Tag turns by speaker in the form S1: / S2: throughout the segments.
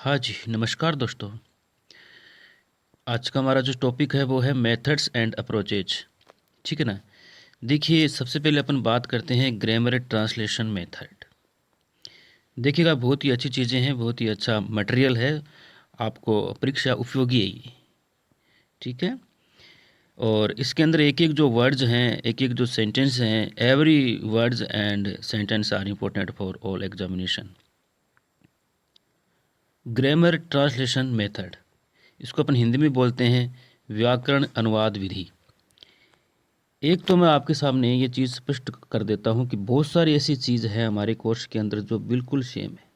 S1: हाँ जी, नमस्कार दोस्तों। आज का हमारा जो टॉपिक है वो है मेथड्स एंड अप्रोचेज। ठीक है ना। देखिए, सबसे पहले अपन बात करते हैं ग्रामर ट्रांसलेशन मेथड। देखिएगा, बहुत ही अच्छी चीज़ें हैं, बहुत ही अच्छा मटेरियल है, आपको परीक्षा उपयोगी है ये। ठीक है। और इसके अंदर एक एक जो वर्ड्स हैं, एक एक जो सेंटेंस हैं, every words and sentence are important for all examination. Grammar translation method, इसको अपन हिंदी में बोलते हैं व्याकरण अनुवाद विधि। एक तो मैं आपके सामने ये चीज़ स्पष्ट कर देता हूँ कि बहुत सारी ऐसी चीज़ है हमारे कोर्स के अंदर जो बिल्कुल सेम है।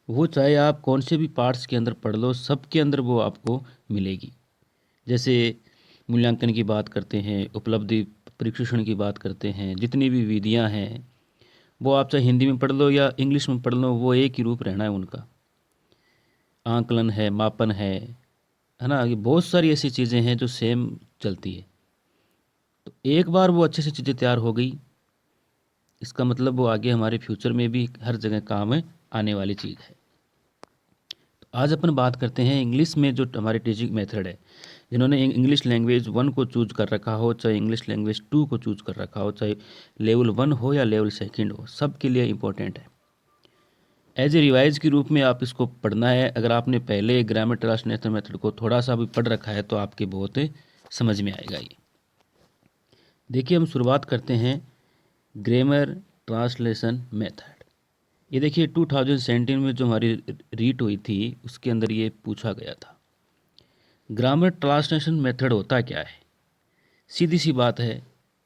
S1: वो चाहे आप कौन से भी पार्ट्स के अंदर पढ़ लो, सब के अंदर वो आपको मिलेगी। जैसे मूल्यांकन की बात करते हैं, उपलब्धि परीक्षण की बात करते हैं, जितनी भी विधियाँ हैं वो आप चाहे हिंदी में पढ़ लो या इंग्लिश में पढ़ लो, वो एक ही रूप रहना है उनका। आंकलन है, मापन है ना। ये बहुत सारी ऐसी चीज़ें हैं जो सेम चलती है। तो एक बार वो अच्छे से चीज़ें तैयार हो गई, इसका मतलब वो आगे हमारे फ्यूचर में भी हर जगह काम आने वाली चीज़ है। तो आज अपन बात करते हैं इंग्लिश में जो हमारे टीचिंग मेथड है। जिन्होंने इंग्लिश लैंग्वेज 1 को चूज कर रखा हो, चाहे इंग्लिश लैंग्वेज 2 को चूज कर रखा हो, चाहे लेवल 1 हो या लेवल 2 हो, सब के लिए इम्पोर्टेंट है। एज ए रिवाइज के रूप में आप इसको पढ़ना है। अगर आपने पहले ग्रामर ट्रांसलेशन मेथड को थोड़ा सा भी पढ़ रखा है तो आपके बहुत समझ में आएगा ये। देखिए, हम शुरुआत करते हैं ग्रामर ट्रांसलेशन मेथड। ये देखिए, 2017 में जो हमारी रीट हुई थी उसके अंदर ये पूछा गया था, ग्रामर ट्रांसलेशन मेथड होता क्या है। सीधी सी बात है,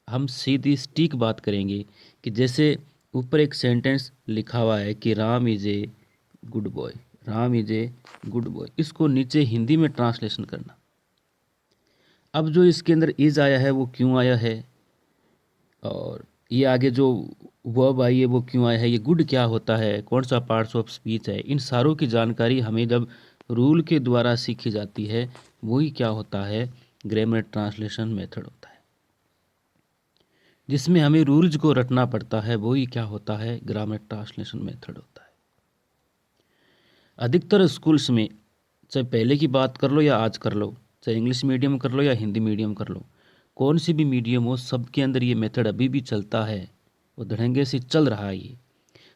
S1: हम सीधी स्टीक बात करेंगे कि जैसे ऊपर एक सेंटेंस लिखा हुआ है कि Ram is a good boy, Ram is a good boy, इसको नीचे हिंदी में ट्रांसलेशन करना। अब जो इसके अंदर इज आया है वो क्यों आया है, और ये आगे जो वर्ब आई है वो क्यों आया है, ये गुड क्या होता है, कौन सा पार्ट्स ऑफ स्पीच है, इन सारों की जानकारी हमें जब रूल के द्वारा सीखी जाती है, वही क्या होता है, ग्रामर ट्रांसलेशन मेथड होता है। जिसमें हमें रूल्स को रटना पड़ता है, वही क्या होता है, ग्रामर ट्रांसलेशन मेथड होता है। अधिकतर स्कूल्स में, चाहे पहले की बात कर लो या आज कर लो, चाहे इंग्लिश मीडियम कर लो या हिंदी मीडियम कर लो, कौन सी भी मीडियम हो, सबके अंदर ये मेथड अभी भी चलता है, वो धड़ंगे से चल रहा है ये।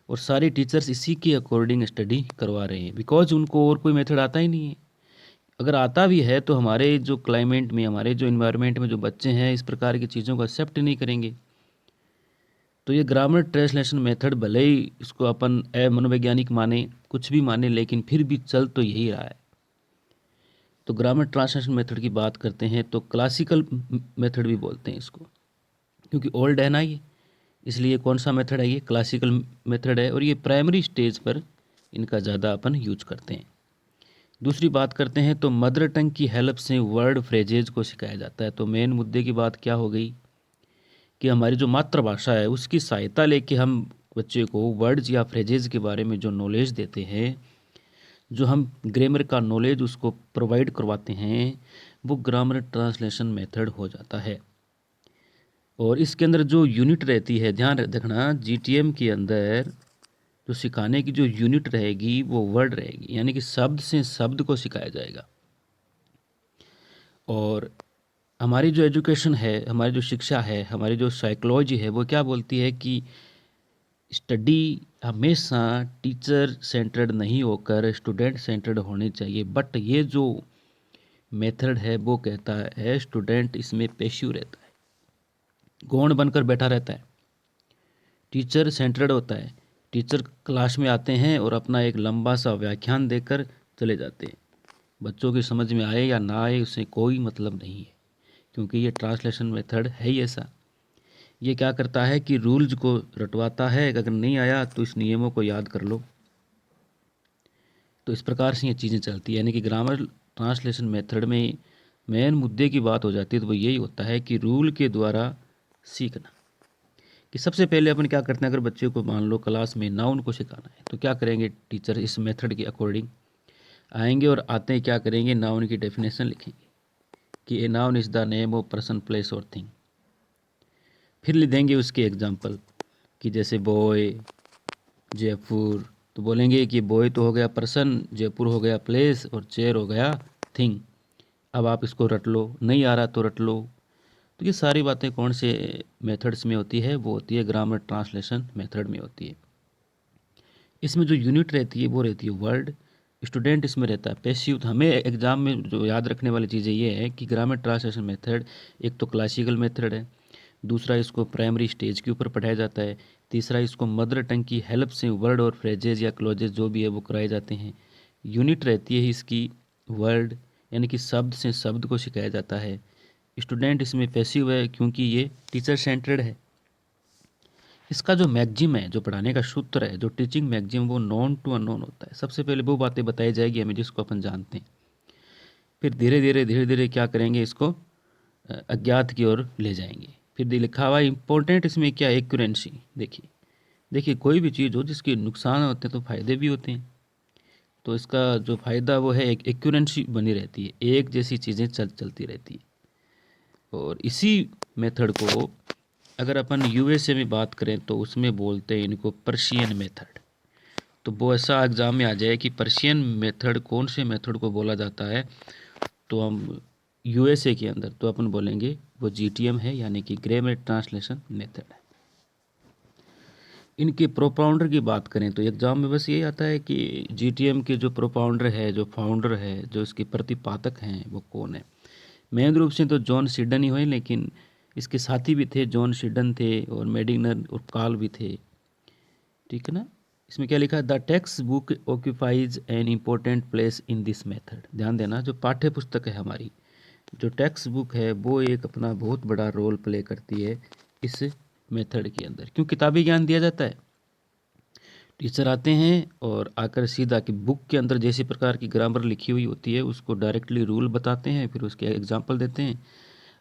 S1: और सारे टीचर्स इसी के अकॉर्डिंग स्टडी करवा रहे हैं, बिकॉज उनको और कोई मेथड आता ही नहीं है। अगर आता भी है तो हमारे जो क्लाइमेट में, हमारे जो इन्वायरमेंट में जो बच्चे हैं, इस प्रकार की चीज़ों को एक्सेप्ट नहीं करेंगे। तो ये ग्रामर ट्रांसलेशन मेथड भले ही इसको अपन मनोवैज्ञानिक माने, कुछ भी माने, लेकिन फिर भी चल तो यही रहा है। तो ग्रामर ट्रांसलेशन मेथड की बात करते हैं तो क्लासिकल मेथड भी बोलते हैं इसको, क्योंकि ओल्ड है ना ये, इसलिए कौन सा मेथड है, ये क्लासिकल मेथड है। और ये प्राइमरी स्टेज पर इनका ज़्यादा अपन यूज करते हैं। दूसरी बात करते हैं तो मदर टंग की हेल्प से वर्ड फ्रेजेज को सिखाया जाता है। तो मेन मुद्दे की बात क्या हो गई कि हमारी जो मातृभाषा है उसकी सहायता लेके हम बच्चे को वर्ड्स या फ्रेजेज के बारे में जो नॉलेज देते हैं, जो हम ग्रामर का नॉलेज उसको प्रोवाइड करवाते हैं, वो ग्रामर ट्रांसलेशन मेथड हो जाता है। और इसके अंदर जो यूनिट रहती है, ध्यान रखना, जीटीएम के अंदर जो सिखाने की जो यूनिट रहेगी वो वर्ड रहेगी, यानी कि शब्द से शब्द को सिखाया जाएगा। और हमारी जो एजुकेशन है, हमारी जो शिक्षा है, हमारी जो साइकोलॉजी है, वो क्या बोलती है कि स्टडी हमेशा टीचर सेंटर्ड नहीं होकर स्टूडेंट सेंटर्ड होनी चाहिए। बट ये जो मेथड है वो कहता है स्टूडेंट इसमें पैसिव रहता है, गौण बनकर बैठा रहता है। टीचर सेंटर्ड होता है। टीचर क्लास में आते हैं और अपना एक लंबा सा व्याख्यान देकर चले जाते हैं। बच्चों की समझ में आए या ना आए उससे कोई मतलब नहीं है, क्योंकि ये ट्रांसलेशन मेथड है ही ऐसा। ये क्या करता है कि रूल्स को रटवाता है, अगर नहीं आया तो इस नियमों को याद कर लो। तो इस प्रकार से ये चीज़ें चलती है, यानी कि ग्रामर ट्रांसलेशन मेथड में मेन मुद्दे की बात हो जाती है तो वो यही होता है कि रूल के द्वारा सीखना। कि सबसे पहले अपन क्या करते हैं, अगर बच्चे को मान लो क्लास में नाउन को सिखाना है तो क्या करेंगे, टीचर इस मेथड के अकॉर्डिंग आएंगे और आते ही क्या करेंगे, नाउन की डेफिनेशन लिखेंगे कि a noun is the name of person, place और थिंग। फिर लिख देंगे उसके एग्जाम्पल कि जैसे बॉय, जयपुर, तो बोलेंगे कि बॉय तो हो गया पर्सन, जयपुर हो गया प्लेस और चेयर हो गया थिंग। अब आप इसको रट लो, नहीं आ रहा तो रट लो। तो ये सारी बातें कौन से मेथड्स में होती है? वो होती है ग्रामर ट्रांसलेशन मेथड में होती है। इसमें जो यूनिट रहती है वो रहती है वर्ड। स्टूडेंट इसमें रहता है पैसिव। तो हमें एग्जाम में जो याद रखने वाली चीज़ें ये है कि ग्रामर ट्रांसलेशन मेथड एक तो क्लासिकल मेथड है, दूसरा इसको प्राइमरी स्टेज के ऊपर पढ़ाया जाता है, तीसरा इसको मदर टंग की हेल्प से वर्ड और फ्रेजेज या क्लोजेज जो भी है वो कराए जाते हैं। यूनिट रहती है इसकी वर्ड, यानी कि शब्द से शब्द को सिखाया जाता है। स्टूडेंट इसमें पैसिव है क्योंकि ये टीचर सेंटर्ड है। इसका जो मैगजिम है, जो पढ़ाने का सूत्र है, जो टीचिंग मैगजिम, वो नॉन टू अननोन होता है। सबसे पहले वो बातें बताई जाएगी हमें जिसको अपन जानते हैं, फिर धीरे धीरे क्या करेंगे, इसको अज्ञात की ओर ले जाएंगे। फिर लिखा हुआ इंपॉर्टेंट इसमें क्या, एक्यूरेंसी। देखिए देखिए कोई भी चीज़ हो जिसके नुकसान होते हैं तो फायदे भी होते हैं। तो इसका जो फ़ायदा वो है एक एक्यूरेंसी बनी रहती है, एक जैसी चीज़ें चलती रहती है। और इसी मेथड को अगर अपन यूएसए में बात करें तो उसमें बोलते हैं इनको पर्शियन मेथड। तो वो ऐसा एग्ज़ाम में आ जाए कि पर्शियन मेथड कौन से मेथड को बोला जाता है, तो हम यूएसए के अंदर तो अपन बोलेंगे वो जीटीएम है, यानी कि ग्रामर ट्रांसलेशन मेथड है। इनके प्रोपाउंडर की बात करें तो एग्ज़ाम में बस यही आता है कि जीटीएम के जो प्रोपाउंडर है, जो फाउंडर है, जो इसके प्रतिपादक हैं वो कौन है। मेन रूप से तो जॉन सिडन ही हुए, लेकिन इसके साथी भी थे, जॉन सिडन थे और मेडिगनर और काल भी थे। ठीक है ना। इसमें क्या लिखा है, the text book occupies an important place in this method. ध्यान देना, जो पाठ्य पुस्तक है हमारी, जो टेक्स्ट बुक है वो एक अपना बहुत बड़ा रोल प्ले करती है इस मेथड के अंदर। क्यों? किताबी ज्ञान दिया जाता है, टीचर आते हैं और आकर सीधा कि बुक के अंदर जैसी प्रकार की ग्रामर लिखी हुई होती है उसको डायरेक्टली रूल बताते हैं, फिर उसके एग्जाम्पल देते हैं,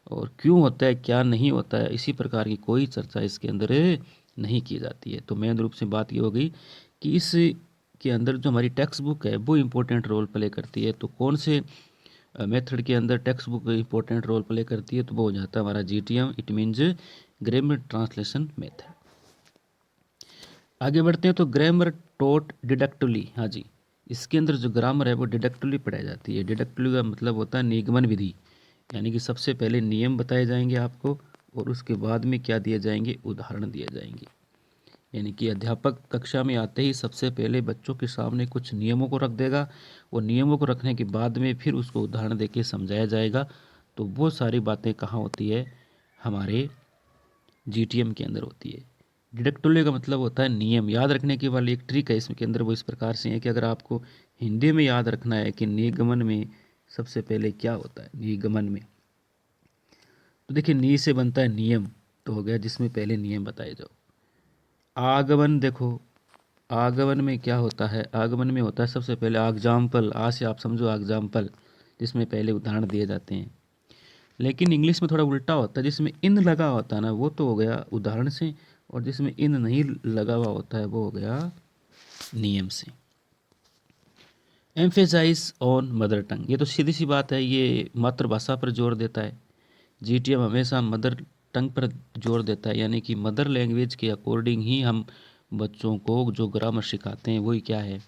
S1: और क्यों होता है क्या नहीं होता है इसी प्रकार की कोई चर्चा इसके अंदर नहीं की जाती है। तो मेन रूप से बात ये हो गई कि इस के अंदर जो हमारी टेक्स्ट बुक है वो इम्पोर्टेंट रोल प्ले करती है। तो कौन से मेथड के अंदर text book important role play करती है, तो वो हो जाता है हमारा GTM, it means grammar translation method. आगे बढ़ते हैं तो ग्रामर टोट डिडक्टिवली। हाँ जी, इसके अंदर जो ग्रामर है वो डिडक्टिवली पढ़ाई जाती है। डिडक्टिवली का मतलब होता है निगमन विधि, यानी कि सबसे पहले नियम बताए जाएंगे आपको और उसके बाद में क्या दिए जाएंगे, उदाहरण दिए जाएंगे। यानी कि अध्यापक कक्षा में आते ही सबसे पहले बच्चों के सामने कुछ नियमों को रख देगा और नियमों को रखने के बाद में फिर उसको उदाहरण देके समझाया जाएगा। तो वो सारी बातें कहाँ होती है, हमारे जीटीएम के अंदर होती है। डिडक्टिवली का मतलब होता है नियम। याद रखने की वाली एक ट्रिक है इसमें के अंदर, वो इस प्रकार से है कि अगर आपको हिंदी में याद रखना है कि निगमन में सबसे पहले क्या होता है, निगमन में, तो देखिए नी से बनता है नियम, तो हो गया जिसमें पहले नियम बताए जाओ। आगमन, देखो आगमन में क्या होता है, आगमन में होता है सबसे पहले एग्जाम्पल। आ से आप समझो एग्जाम्पल, जिसमें पहले उदाहरण दिए जाते हैं। लेकिन इंग्लिश में थोड़ा उल्टा होता है, जिसमें इन लगा होता है ना वो तो हो गया उदाहरण से, और जिसमें इन नहीं लगा हुआ होता है वो हो गया नियम से। एम्फेसाइज ऑन मदर टंग, ये तो सीधी सी बात है, ये मातृभाषा पर जोर देता है। जीटीएम हमेशा मदर टंग पर जोर देता है, यानी कि मदर लैंग्वेज के अकॉर्डिंग ही हम बच्चों को जो ग्रामर सिखाते हैं वही क्या है,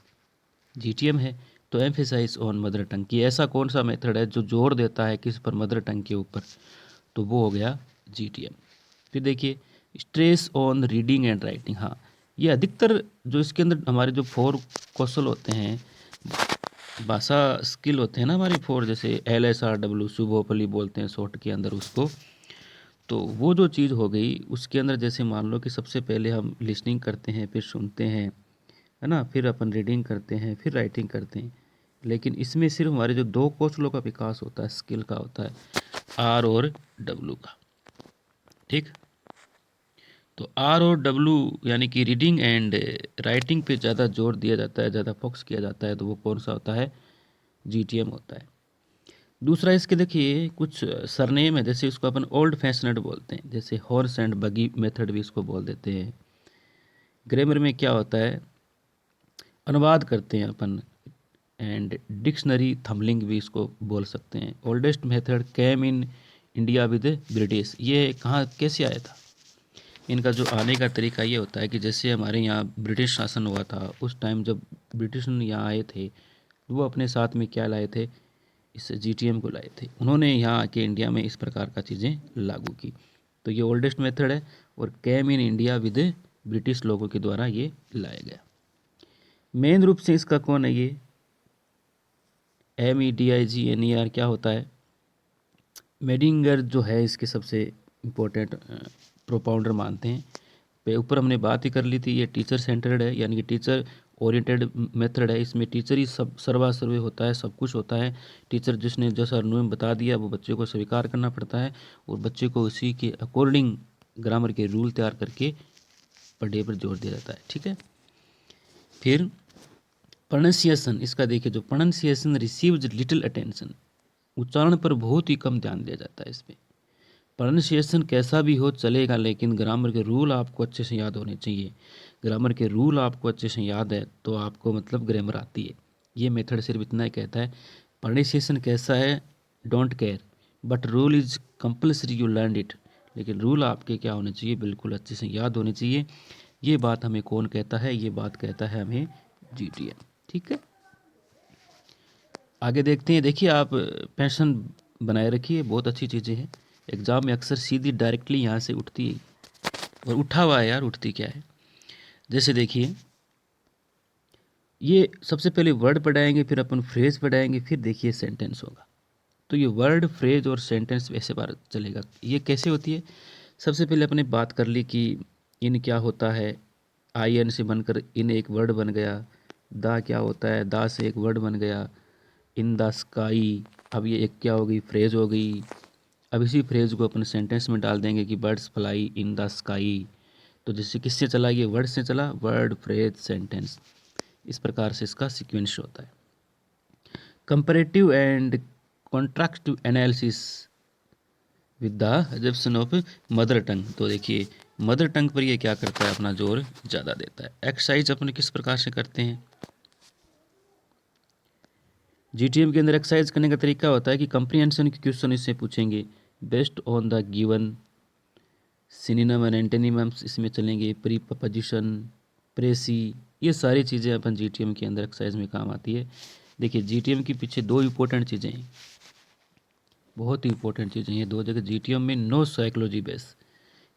S1: जीटीएम है। तो एम्फेसाइज ऑन मदर टंग की ऐसा कौन सा मेथड है जो जोर देता है किस पर, मदर टंग के ऊपर, तो वो हो गया जीटीएम। फिर देखिए stress on reading and writing. हाँ, ये अधिकतर जो इसके अंदर हमारे जो 4 कौशल होते हैं, भाषा स्किल होते हैं ना हमारी 4, जैसे LSRW सुबोपली बोलते हैं शॉर्ट के अंदर उसको। तो वो जो चीज़ हो गई उसके अंदर, जैसे मान लो कि सबसे पहले हम लिसनिंग करते हैं, फिर सुनते हैं, है ना, फिर अपन रीडिंग करते हैं, फिर राइटिंग करते हैं। लेकिन इसमें सिर्फ हमारे जो 2 कौशलों का विकास होता है, स्किल का होता है, R और W का। ठीक, तो R और W यानी कि रीडिंग एंड राइटिंग पे ज़्यादा जोर दिया जाता है, ज़्यादा फोकस किया जाता है, तो वो कौन सा होता है, जीटीएम होता है। दूसरा इसके देखिए कुछ सरनेम है, जैसे इसको अपन ओल्ड फैशनड बोलते हैं, जैसे हॉर्स एंड बगी मेथड भी इसको बोल देते हैं। ग्रामर में क्या होता है, अनुवाद करते हैं अपन, एंड डिक्शनरी थंबलिंग भी इसको बोल सकते हैं। Oldest method came in India with British, ये कहाँ कैसे आया था, इनका जो आने का तरीका ये होता है कि जैसे हमारे यहाँ ब्रिटिश शासन हुआ था, उस टाइम जब ब्रिटिश यहाँ आए थे, वो अपने साथ में क्या लाए थे, इस जीटीएम को लाए थे। उन्होंने यहाँ आके इंडिया में इस प्रकार का चीज़ें लागू की। तो ये ओल्डेस्ट मेथड है और came in India with British लोगों के द्वारा ये लाया गया। मेन रूप से इसका कौन है, ये MEDIGNER क्या होता है, मेडिंगर जो है इसके सबसे इम्पोर्टेंट प्रोपाउंडर मानते हैं। पे ऊपर हमने बात ही कर ली थी, ये टीचर सेंटर्ड है, यानी कि टीचर ओरिएंटेड मेथड है। इसमें टीचर ही सब सर्वा सर्वे होता है, सब कुछ होता है। टीचर जिसने जैसा नियम बता दिया वो बच्चे को स्वीकार करना पड़ता है और बच्चे को उसी के अकॉर्डिंग ग्रामर के रूल तैयार करके पढ़े पर जोर दिया जाता है। ठीक है। फिर प्रोनाउंसिएशन, इसका देखिए, जो प्रोनाउंसिएशन रिसीव्स लिटिल अटेंशन, उच्चारण पर बहुत ही कम ध्यान दिया जाता है इसमें। प्रोनाउंसिएशन कैसा भी हो चलेगा, लेकिन ग्रामर के रूल आपको अच्छे से याद होने चाहिए। ग्रामर के रूल आपको अच्छे से याद है तो आपको मतलब ग्रामर आती है। ये मेथड सिर्फ इतना ही कहता है, प्रोनाउंसिएशन कैसा है don't care, but rule is compulsory you learn it. लेकिन रूल आपके क्या होने चाहिए, बिल्कुल अच्छे से याद होने चाहिए। ये बात हमें कौन कहता है, ये बात कहता है हमें GTM। ठीक है, आगे देखते हैं। देखिए, आप पैशन बनाए रखिए, बहुत अच्छी चीज़ें हैं। एग्ज़ाम में अक्सर सीधी डायरेक्टली यहाँ से उठती है, और उठा हुआ है यार, उठती क्या है। जैसे देखिए, ये सबसे पहले वर्ड पढ़ाएंगे, फिर अपन फ्रेज पढ़ाएंगे, फिर देखिए सेंटेंस होगा। तो ये वर्ड, फ्रेज और सेंटेंस वैसे बार चलेगा। ये कैसे होती है, सबसे पहले अपने बात कर ली कि इन क्या होता है, IN से बनकर इन एक वर्ड बन गया। दा क्या होता है, दा से एक वर्ड बन गया, इन द स्काई। अब ये एक क्या हो गई, फ्रेज हो गई। अब इसी फ्रेज को अपन सेंटेंस में डाल देंगे कि birds fly in the sky. तो जिससे किससे चला, ये वर्ड से चला, वर्ड, फ्रेज, सेंटेंस। इस प्रकार से इसका सीक्वेंस होता है। Comparative and contrastive analysis with the assumption of mother tongue. तो देखिए, मदर टंग पर ये क्या करता है, अपना जोर ज़्यादा देता है। एक्सरसाइज अपने किस प्रकार से करते हैं, GTM के अंदर एक्सरसाइज करने का तरीका होता है कि कंप्रीहेंशन के क्वेश्चन इससे पूछेंगे based on the given synonym and antonyms, इसमें चलेंगे प्रीपोजिशन, प्रेसी, ये सारी चीज़ें अपन GTM के अंदर एक्सरसाइज में काम आती है। देखिए, GTM के पीछे दो इम्पोर्टेंट चीज़ें हैं, बहुत ही इंपॉर्टेंट चीज़ें हैं दो जगह। GTM में नो साइकोलॉजी बेस,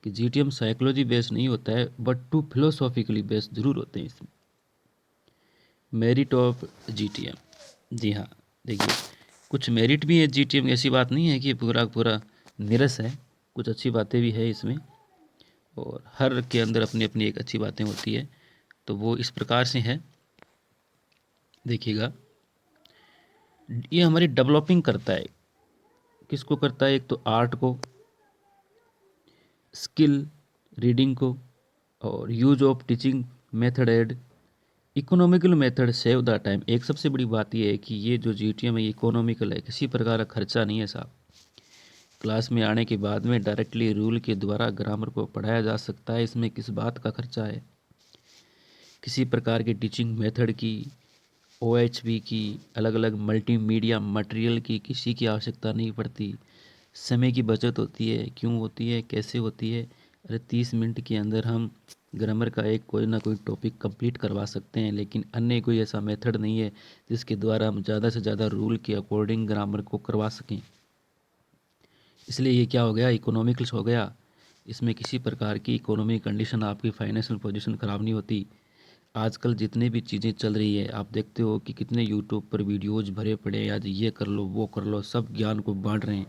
S1: कि GTM साइकोलॉजी बेस नहीं होता है, बट टू फिलोसॉफिकली बेस जरूर होते हैं इसमें। मेरिट ऑफ GTM, जी हाँ, देखिए कुछ मेरिट भी है GTM, ऐसी बात नहीं है कि पूरा पूरा निरस है, कुछ अच्छी बातें भी है इसमें, और हर के अंदर अपनी अपनी एक अच्छी बातें होती है। तो वो इस प्रकार से है, देखिएगा, ये हमारी डेवलपिंग करता है। किसको करता है, एक तो आर्ट को, स्किल रीडिंग को, और use of teaching method aid economical method save the time. एक सबसे बड़ी बात यह है कि ये जो GTM है ये इकोनॉमिकल है, किसी प्रकार का खर्चा नहीं है साहब। क्लास में आने के बाद में डायरेक्टली रूल के द्वारा ग्रामर को पढ़ाया जा सकता है, इसमें किस बात का खर्चा है, किसी प्रकार की टीचिंग मेथड की, OHV की, अलग अलग मल्टीमीडिया मटेरियल की किसी की आवश्यकता नहीं पड़ती। समय की बचत होती है, क्यों होती है, कैसे होती है, अरे 30 मिनट के अंदर हम ग्रामर का एक कोई ना कोई टॉपिक कंप्लीट करवा सकते हैं। लेकिन अन्य कोई ऐसा मेथड नहीं है जिसके द्वारा हम ज़्यादा से ज़्यादा रूल के अकॉर्डिंग ग्रामर को करवा सकें। इसलिए ये क्या हो गया, इकोनॉमिकल्स हो गया। इसमें किसी प्रकार की इकोनॉमिक कंडीशन, आपकी फाइनेंशियल पोजीशन ख़राब नहीं होती। आजकल जितनी भी चीज़ें चल रही है, आप देखते हो कि कितने यूट्यूब पर वीडियोज़ भरे पड़े हैं, आज ये कर लो वो कर लो, सब ज्ञान को बांट रहे हैं।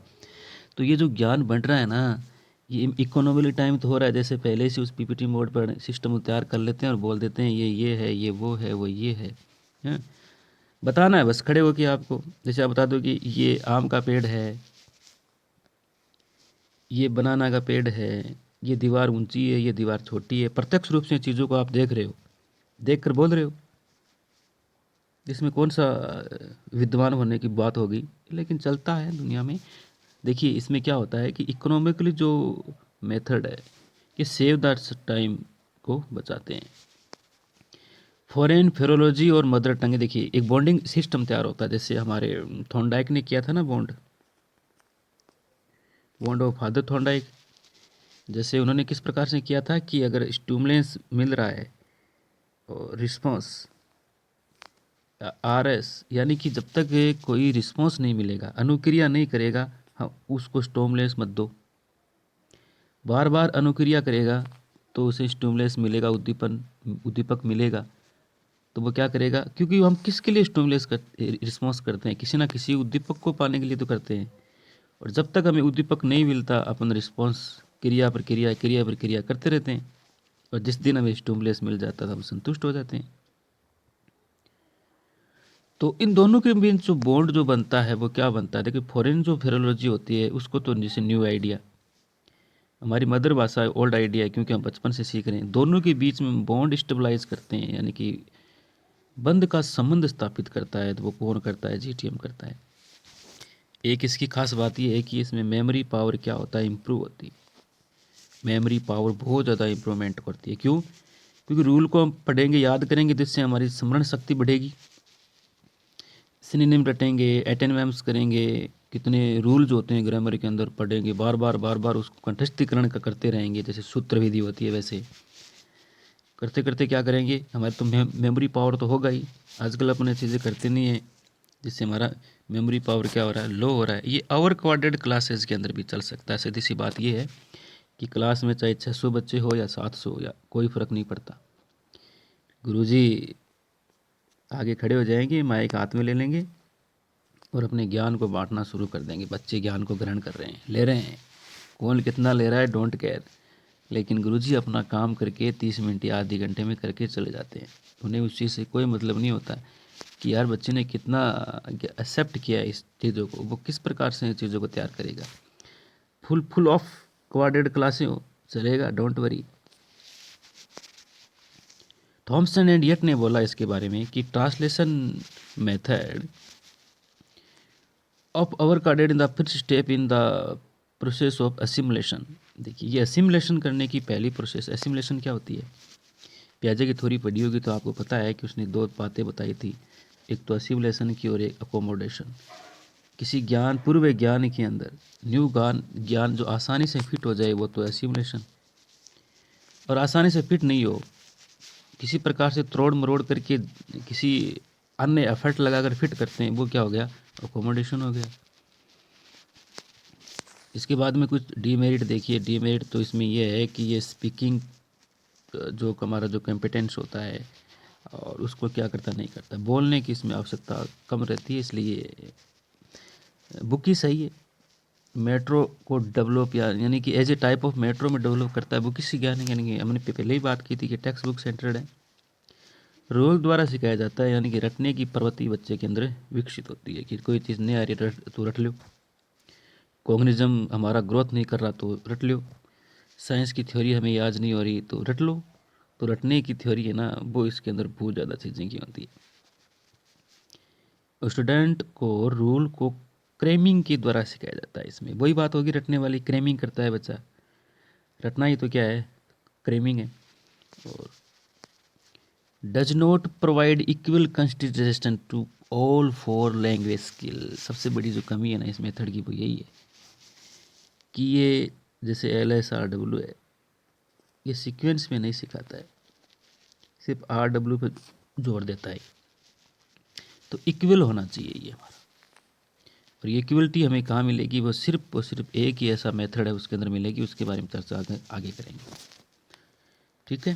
S1: तो ये जो ज्ञान बंट रहा है ना, ये इकोनॉमिकली टाइम तो हो रहा है, जैसे पहले से उस PPT मोड पर सिस्टम तैयार कर लेते हैं और बोल देते हैं ये है, ये वो है, वो ये है, हैं? बताना है बस खड़े हो के आपको। जैसे आप बता दो कि ये आम का पेड़ है, ये बनाना का पेड़ है, ये दीवार ऊंची है, ये दीवार छोटी है। प्रत्यक्ष रूप से चीज़ों को आप देख रहे हो, देख कर बोल रहे हो, इसमें कौन सा विद्वान होने की बात होगी, लेकिन चलता है दुनिया में। देखिए, इसमें क्या होता है कि इकोनॉमिकली जो मेथड है ये सेव द टाइम को बचाते हैं। फॉरेन फिलोलॉजी और मदर टंग, देखिए एक बॉन्डिंग सिस्टम तैयार होता है। जैसे हमारे थॉर्नडाइक ने किया था ना, बॉन्ड ऑफ फादर थॉर्नडाइक, जैसे उन्होंने किस प्रकार से किया था कि अगर स्टिमुलेंस मिल रहा है और रिस्पॉन्स आरएस, यानी कि जब तक कोई रिस्पॉन्स नहीं मिलेगा, अनुक्रिया नहीं करेगा, हाँ उसको स्टिमुलेंस मत दो। बार बार अनुक्रिया करेगा तो उसे स्टिमुलेंस मिलेगा, उद्दीपक मिलेगा, तो वो क्या करेगा, क्योंकि हम किसके लिए स्टिमुलेंस रिस्पॉन्स करते हैं, किसी ना किसी उद्दीपक को पाने के लिए तो करते हैं। और जब तक हमें उद्दीपक नहीं मिलता अपन रिस्पॉन्स क्रिया प्रक्रिया करते रहते हैं। और जिस दिन हमें स्टिमुलेंस मिल जाता है हम संतुष्ट हो जाते हैं। तो इन दोनों के बीच जो बॉन्ड जो बनता है वो क्या बनता है, देखिए फॉरेन जो फिरोलॉजी होती है उसको तो जैसे न्यू आइडिया, हमारी मदर भाषा है ओल्ड आइडिया है, क्योंकि हम बचपन से सीख रहे हैं। दोनों के बीच में बॉन्ड स्टेबलाइज करते हैं, यानी कि बंध का संबंध स्थापित करता है, तो वो कौन करता है, जीटीएम करता है। एक इसकी खास बात यह है कि इसमें मेमोरी पावर क्या होता है, इम्प्रूव होती है। मेमोरी पावर बहुत ज़्यादा इम्प्रूवमेंट करती है। क्यों? क्योंकि रूल को हम पढ़ेंगे, याद करेंगे, जिससे हमारी स्मरण शक्ति बढ़ेगी। सिनोनिम रटेंगे, एंटोनिम्स करेंगे, कितने रूल्स होते हैं ग्रामर के अंदर पढ़ेंगे, बार बार उसको कंठस्थीकरण का करते रहेंगे, जैसे सूत्र विधि होती है वैसे करते करते क्या करेंगे, हमारे तो मेमोरी पावर तो होगा ही। आजकल अपने चीज़ें करते नहीं है, जिससे हमारा मेमोरी पावर क्या हो रहा है, लो हो रहा है। ये आवर क्वाड्रेंट क्लासेस के अंदर भी चल सकता है। सीधी सी बात ये है कि क्लास में चाहे 600 बच्चे हो या 700 हो, या कोई फ़र्क नहीं पड़ता, गुरुजी आगे खड़े हो जाएंगे, माइक हाथ में ले लेंगे और अपने ज्ञान को बांटना शुरू कर देंगे। बच्चे ज्ञान को ग्रहण कर रहे हैं, ले रहे हैं, कौन कितना ले रहा है डोंट केयर, लेकिन गुरुजी अपना काम करके 30 मिनट या आधे घंटे में करके चले जाते हैं। उन्हें उस चीज़ से कोई मतलब नहीं होता कि यार बच्चे ने कितना एक्सेप्ट किया है इस चीज़ों को, वो किस प्रकार से इन चीज़ों को तैयार करेगा। फुल ऑफ क्वाड्रेंट क्लासें हो चलेगा, don't worry. Thomson and Wyatt ने बोला इसके बारे में कि translation method of our carded in the first step in the process of assimilation. देखिए ये असिमुलेशन करने की पहली प्रोसेस, असिमुलेशन क्या होती है, पियाजे की थ्योरी पढ़ी होगी तो आपको पता है कि उसने दो बातें बताई थी, एक तो असिमुलेशन की और एक अकोमोडेशन। किसी ज्ञान, पूर्व ज्ञान के अंदर न्यू ज्ञान जो आसानी से फिट हो जाए वो तो असिमुलेशन, और आसानी से फिट नहीं हो, किसी प्रकार से तोड़ मरोड़ करके किसी अन्य एफर्ट लगाकर फिट करते हैं, वो क्या हो गया, अकोमोडेशन हो गया। इसके बाद में कुछ डीमेरिट देखिए। डीमेरिट तो इसमें यह है कि ये स्पीकिंग जो हमारा जो कॉम्पिटेंस होता है और उसको क्या करता नहीं करता, बोलने की इसमें आवश्यकता कम रहती है, इसलिए बुक ही सही है। मेट्रो को डेवलप यानी कि as a type of metro में डेवलप करता है बुक ही ज्ञान, यानी कि हमने पहले ही बात की थी कि टेक्स्ट बुक सेंटर्ड है, रोल द्वारा सिखाया जाता है, यानी कि रटने की प्रवृत्ति बच्चे के अंदर विकसित होती है कि कोई चीज़ नहीं आ रही तो रट लो, कॉग्निज्म हमारा ग्रोथ नहीं कर रहा तो रट लो, साइंस की थ्योरी हमें याद नहीं हो रही तो रट लो। तो रटने की थ्योरी है ना, वो इसके अंदर बहुत ज़्यादा चीज़ें की होती है। स्टूडेंट को रूल को क्रेमिंग के द्वारा सिखाया जाता है। इसमें वही बात होगी रटने वाली, क्रेमिंग करता है बच्चा, रटना ही तो क्या है, क्रेमिंग है। और does not provide equal consideration to all four language skill. सबसे बड़ी जो कमी है ना इस मेथड की वो यही है कि ये जैसे LSRW है, ये सीक्वेंस में नहीं सिखाता है, सिर्फ RW पे जोर देता है। तो इक्वल होना चाहिए ये हमारा, और ये इक्वलिटी हमें कहाँ मिलेगी, वो सिर्फ एक ही ऐसा मेथड है उसके अंदर मिलेगी, उसके बारे में चर्चा आगे करेंगे, ठीक है।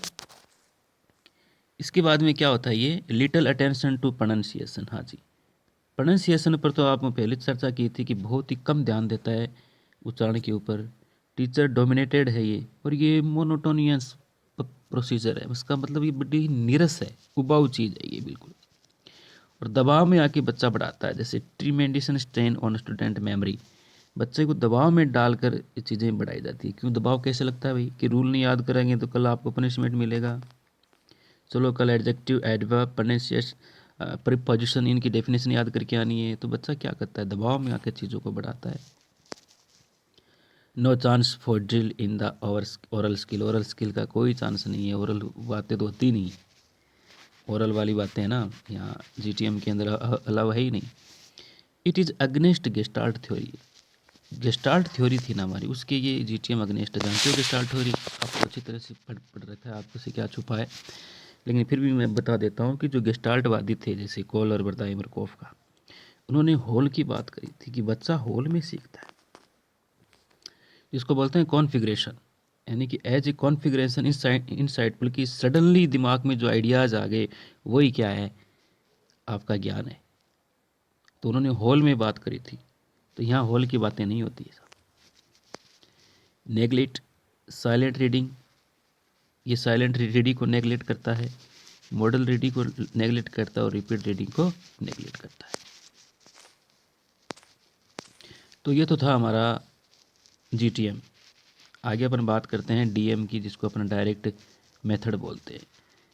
S1: इसके बाद में क्या होता है, ये लिटिल अटेंशन टू प्रोनाउंसिएशन। हाँ जी, प्रोनाउंसिएशन पर तो आपने पहले चर्चा की थी कि बहुत ही कम ध्यान देता है उच्चारण के ऊपर, टीचर डोमिनेटेड है ये, और ये मोनोटोनियस प्रोसीजर है, उसका मतलब ये बड़ी नीरस है, उबाऊ चीज़ है ये बिल्कुल, और दबाव में आके बच्चा बढ़ाता है, जैसे ट्रीमेंडिसन स्ट्रेन ऑन स्टूडेंट मेमोरी। बच्चे को दबाव में डालकर ये चीज़ें बढ़ाई जाती है। क्यों दबाव कैसे लगता है भाई, कि रूल नहीं याद करेंगे तो कल आपको पनिशमेंट मिलेगा, चलो कल एडजेक्टिव, एडवर्ब, प्रोनाउंसिएशन, प्रीपोजिशन, इनकी डेफिनेशन याद करके आनी है। तो बच्चा क्या करता है, दबाव में आकर चीज़ों को बढ़ाता है। No chance for drill in the oral skill. Oral skill का कोई चांस नहीं है, ओरल बातें तो होती नहीं, ओरल वाली बातें हैं ना यहाँ GTM के अंदर अलावा है ही नहीं। It is against gestalt theory. Gestalt theory थी ना हमारी, उसके ये जीटीएम अगेंस्ट जानते हो। गेस्टाल्ट थ्योरी आपको अच्छी तरह से पढ़ रखा है, आपको से क्या छुपा है, लेकिन फिर भी मैं बता देता हूँ कि जो गेस्टाल्टवादी थे जैसे कोल और बर्दाइमरकोफ का, उन्होंने होल की बात करी थी कि बच्चा होल में सीखता है, जिसको बोलते हैं कॉन्फ़िगरेशन, यानी कि एज ए कॉन्फ़िगरेशन इनसाइड, बल्कि सडनली दिमाग में जो आइडियाज़ आ गए वही क्या है, आपका ज्ञान है। तो उन्होंने होल में बात करी थी, तो यहाँ होल की बातें नहीं होती है। नेगलेक्ट, साइलेंट रीडिंग, ये साइलेंट रीडिंग को नेगलेक्ट करता है, मॉडल रीडिंग को नेगलेक्ट करता है और रिपीट रीडिंग को नेगलेक्ट करता है। तो ये तो था हमारा जीटीएम। आगे अपन बात करते हैं डीएम की, जिसको अपन डायरेक्ट मेथड बोलते हैं।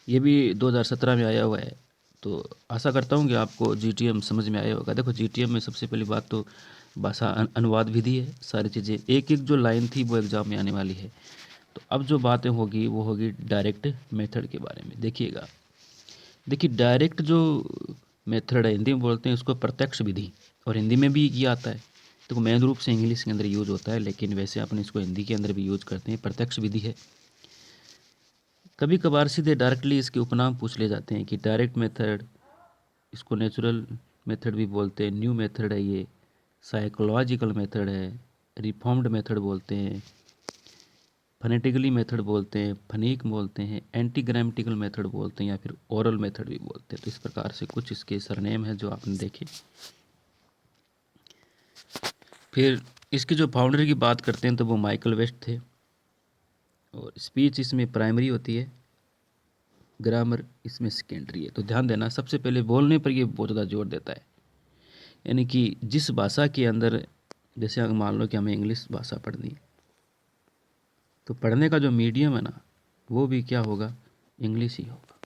S1: ये भी 2017 में आया हुआ है, तो आशा करता हूँ कि आपको जीटीएम समझ में आया होगा। देखो जीटीएम में सबसे पहली बात तो भाषा अनुवाद विधि है, सारी चीज़ें एक एक जो लाइन थी वो एग्ज़ाम में आने वाली है। तो अब जो बातें होगी वो होगी डायरेक्ट मेथड के बारे में। देखिए डायरेक्ट जो मेथड है, हिंदी में बोलते हैं उसको प्रत्यक्ष विधि, और हिंदी में भी ये आता है। तो मेन रूप से इंग्लिश के अंदर यूज होता है, लेकिन वैसे अपन इसको हिंदी के अंदर भी यूज करते हैं। प्रत्यक्ष विधि है। कभी कभार सीधे डायरेक्टली इसके उपनाम पूछ ले जाते हैं कि डायरेक्ट मेथड, इसको नेचुरल मेथड भी बोलते हैं, न्यू मेथड है, ये साइकोलॉजिकल मेथड है, रिफॉर्म्ड मेथड बोलते हैं, फनेटिकली मेथड बोलते हैं, फनीक बोलते हैं, एंटी ग्रामेटिकल मेथड बोलते हैं, या फिर ओरल मेथड भी बोलते हैं। तो इस प्रकार से कुछ इसके सरनेम है जो आपने देखे। फिर इसके जो फाउंडर की बात करते हैं तो वो माइकल वेस्ट थे, और स्पीच इसमें प्राइमरी होती है, ग्रामर इसमें सेकेंडरी है। तो ध्यान देना, सबसे पहले बोलने पर ये बहुत ज़्यादा जोर देता है, यानी कि जिस भाषा के अंदर, जैसे अगर मान लो कि हमें इंग्लिश भाषा पढ़नी है, तो पढ़ने का जो मीडियम है ना वो भी क्या होगा, इंग्लिश ही होगा।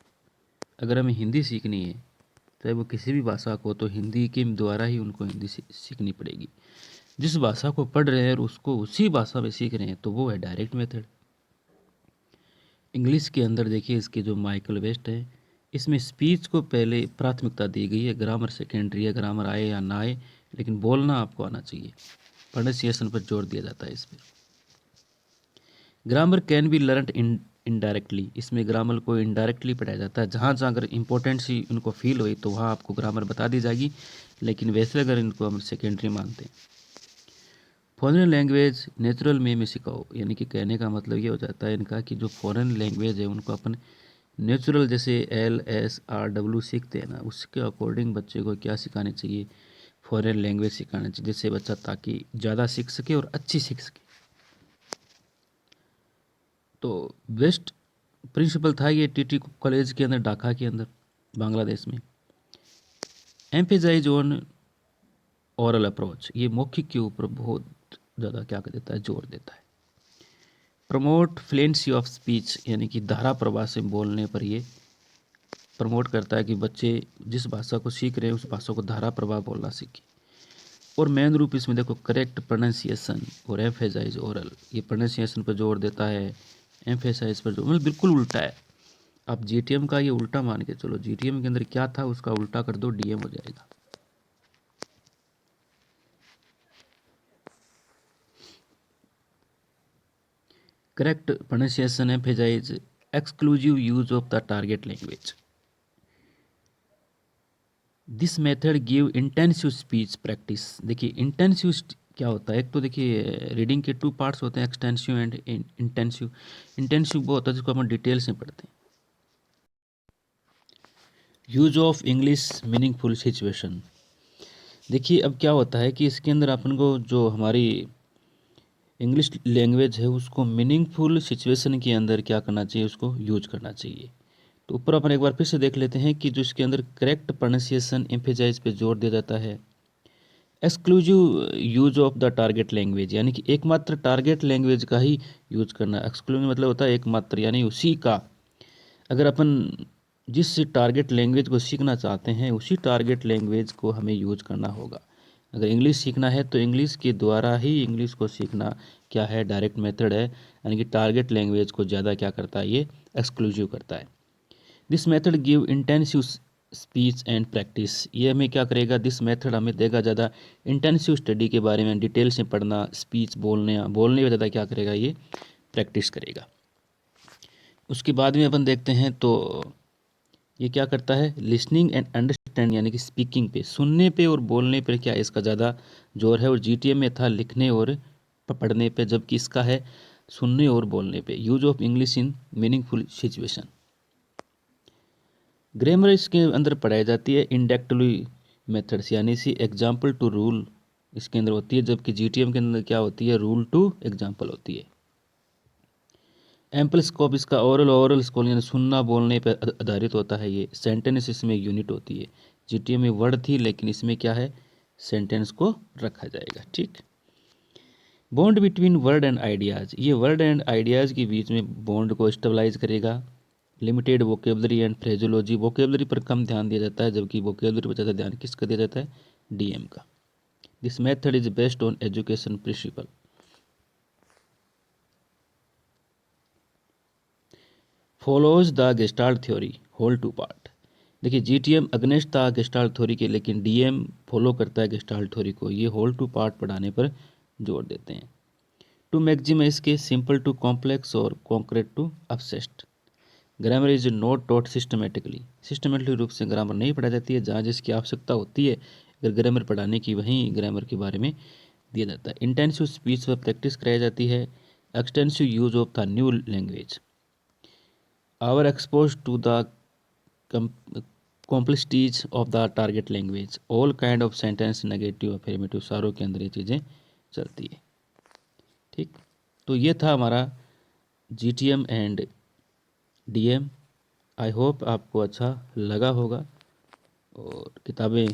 S1: अगर हमें हिंदी सीखनी है, चाहे वो किसी भी भाषा को, तो हिंदी के द्वारा ही उनको हिंदी सीखनी पड़ेगी। जिस भाषा को पढ़ रहे हैं और उसको उसी भाषा में सीख रहे हैं, तो वो है डायरेक्ट मेथड। इंग्लिश के अंदर देखिए इसके जो माइकल वेस्ट है, इसमें स्पीच को पहले प्राथमिकता दी गई है, ग्रामर सेकेंडरी है, ग्रामर आए या ना आए, लेकिन बोलना आपको आना चाहिए। प्रोनाउंसिएशन पर जोर दिया जाता है इस पर। Grammar can be learned indirectly, इसमें ग्रामर को इनडायरेक्टली पढ़ाया जाता है। जहाँ जहाँ अगर इंपॉर्टेंट सी उनको फील हुई तो वहाँ आपको ग्रामर बता दी जाएगी, लेकिन वैसे अगर इनको हम सेकेंडरी मानते हैं। फॉरेन लैंग्वेज नेचुरल में सिखाओ, यानी कि कहने का मतलब ये हो जाता है इनका कि जो फॉरेन लैंग्वेज है उनको अपन नेचुरल, जैसे LSRW सीखते हैं ना, उसके अकॉर्डिंग बच्चे को क्या सिखानी चाहिए, फॉरेन लैंग्वेज सिखाना चाहिए, जिससे बच्चा ताकि ज़्यादा सीख सके और अच्छी सीख सके। तो बेस्ट प्रिंसिपल था ये TT कॉलेज के अंदर, ढाका के अंदर, बांग्लादेश में। एम्फेसाइज ऑन ओरल अप्रोच, ये मौखिक के ऊपर बहुत ज़्यादा क्या कर देता है, जोर देता है। प्रमोट फ्लुएंसी ऑफ स्पीच, यानी कि धारा प्रवाह से बोलने पर ये प्रमोट करता है कि बच्चे जिस भाषा को सीख रहे हैं उस भाषा को धारा प्रवाह बोलना सीखें। और मेन रूप इसमें देखो करेक्ट प्रोनाउंसिएशन और एम्फेसाइज ओरल, ये प्रोनाउंसिएशन पर जोर देता है, एम्फेसाइज पर जोर, मतलब बिल्कुल उल्टा है। आप जीटीएम का ये उल्टा मान के चलो, जीटीएम के अंदर क्या था उसका उल्टा कर दो, डीएम हो जाएगा। Correct pronunciation, emphasise, exclusive use of the target language. This method give intensive speech practice. देखिए इंटेंसिव क्या होता है, एक तो देखिए रीडिंग के 2 पार्ट्स होते हैं, एक्सटेंसिव एंड इंटेंसिव। इंटेंसिव वो होता है जिसको अपन डिटेल से पढ़ते हैं। Use of English meaningful situation, देखिए अब क्या होता है कि इसके अंदर अपन को जो हमारी इंग्लिश लैंग्वेज है उसको मीनिंगफुल सिचुएशन के अंदर क्या करना चाहिए, उसको यूज करना चाहिए। तो ऊपर अपन एक बार फिर से देख लेते हैं कि जो इसके अंदर करेक्ट प्रोनाउंसिएशन, एम्फेसाइज पे जोर दिया जाता है। Exclusive use of the target language, यानी कि एकमात्र टारगेट लैंग्वेज का ही यूज करना। एक्सक्लूसिव मतलब होता है एकमात्र, यानी उसी का, अगर अपन जिस टारगेट लैंग्वेज को सीखना चाहते हैं उसी टारगेट लैंग्वेज को हमें यूज करना होगा। अगर इंग्लिश सीखना है तो इंग्लिश के द्वारा ही इंग्लिश को सीखना क्या है, डायरेक्ट मेथड है, यानी कि टारगेट लैंग्वेज को ज़्यादा क्या करता है, ये एक्सक्लूसिव करता है। This method give intensive speech and practice, ये हमें क्या करेगा, दिस मेथड हमें देगा ज़्यादा इंटेंसिव स्टडी के बारे में, डिटेल से पढ़ना, स्पीच बोलने बोलने में ज़्यादा क्या करेगा, ये प्रैक्टिस करेगा। उसके बाद में अपन देखते हैं तो ये क्या करता है, लिसनिंग एंड अंडरस्टैंड यानी कि स्पीकिंग पे, सुनने पे और बोलने पे क्या इसका ज़्यादा जोर है, और जीटीएम में था लिखने और पढ़ने पे, जबकि इसका है सुनने और बोलने पे। Use of English in meaningful situation. Grammar इसके अंदर पढ़ाई जाती है इंडेक्टिव मेथड्स यानी सी एग्जाम्पल टू रूल इसके अंदर होती है, जबकि जीटीएम के अंदर क्या होती है, रूल टू एग्जाम्पल होती है। एम्पल स्कोप इसका ओरल स्कोप यानी सुनना बोलने पर आधारित होता है। ये सेंटेंस इसमें यूनिट होती है। जीटीएम में वर्ड थी लेकिन इसमें क्या है, सेंटेंस को रखा जाएगा। ठीक। Bond between word and ideas, ये वर्ड एंड आइडियाज़ के बीच में बॉन्ड को स्टेबलाइज करेगा। लिमिटेड वोकेबलरी एंड फ्रेजोलॉजी, वोकेबलरी पर कम ध्यान दिया जाता है जबकि वोकेबलरी पर ज़्यादा ध्यान किसका दिया जाता है, डीएम का। This method is based on education principle. Follows the gestalt theory whole to part. देखिए जीटीएम अगेंस्ट था गेस्टाल्ट थ्योरी के, लेकिन डीएम फॉलो करता है गेस्टाल्ट थ्योरी को। ये होल टू पार्ट पढ़ाने पर जोर देते हैं। टू मैक्सिमाइज के सिंपल टू कॉम्प्लेक्स और concrete to abstract. Grammar is not taught systematically, systematic रूप से ग्रामर नहीं पढ़ाई जाती है। जहाँ जिसकी आवश्यकता होती है अगर ग्रामर पढ़ाने की, वहीं ग्रामर के बारे में दिया जाता है। इंटेंसिव स्पीच पर प्रैक्टिस कराई जाती है। Extensive use of the new language, our expose to the complexities of the target language, all kind of sentence, negative affirmative, सारों के अंदर ये चीज़ें चलती है। ठीक। तो ये था हमारा GTM and DM. I hope आपको अच्छा लगा होगा और किताबें